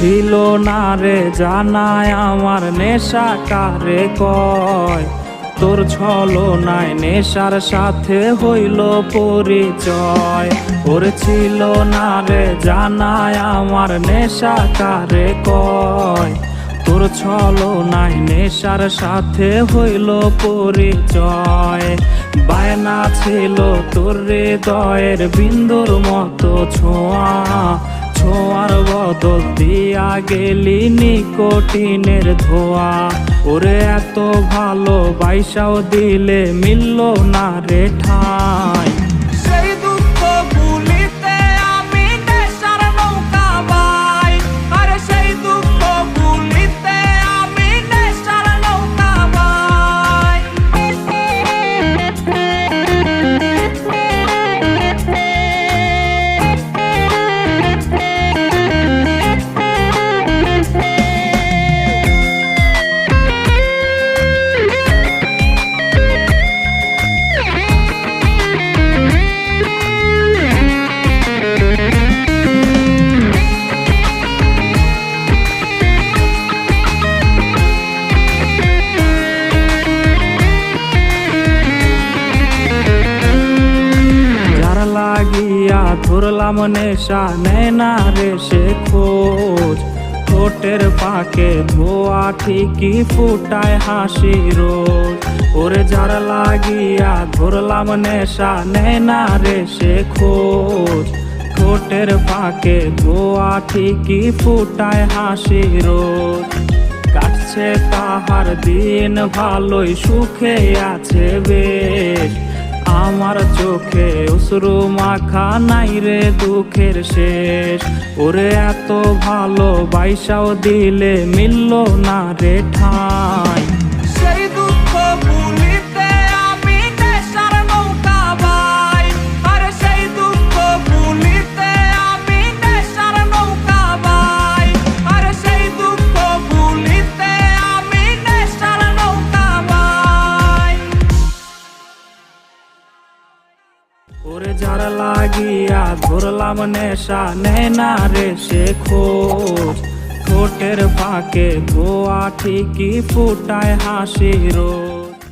ছিল না রে জানায় আমার নেশা কারে কয়, তোর ছলনায় নেশার সাথে হইল পরিচয়। ওর ছিল না রে জানায় আমার নেশা কারে কয়, তোর ছলনায় নেশার সাথে হইল পরিচয়। বায়না ছিল তোর হৃদয়ের বিন্দুর মতো ছোঁয়া, ছোঁয়ার বদল দিয়া গেলি নিকোটিনের ধোয়া। ওরে এত ভালো বাইসাও দিলে মিলল না রে ঠাই। সেই দুঃখ ভুলিতে আমি নেশার নৌকা বাই, আরে সেই দুঃখ ভুলিতে আমি নেশার নৌকা বাই। লাগিয়া ধরলাম নেশা নেয় না রে সে খোঁজ, ঠোঁটের পাকে ধোয়া ঠিকই ফুটায় হাসি রোজ। ওরে যার লাগিয়া ধরলাম নেশা নেয় না রে সে খোঁজ, ঠোঁটের পাকে ধোয়া ঠিকই ফুটায় হাসি রোজ। কাটছে তাহার দিন ভালোই সুখে আছে বেশ, আমার চোখে অশ্রু মাখা নাই রে দুঃখের শেষ। ওরে এত ভালো বাইসাও দিলে মিলল না রে ঠাই। সেই দুঃখ ভুলিতে আমি নেশার নৌকা বাই, আরে সেই দুঃখ ভুলিতে আমি নেশার নৌকা বাই, আরে সেই দুঃখ ভুলিতে আমি নেশার নৌকা বাই। ওরে যার লাগিয়া ধরলাম নেশা নেয় না রে সে খোঁজ, ঠোঁটের পাকে ধোয়া ঠিকই ফুটায় হাসি রোজ।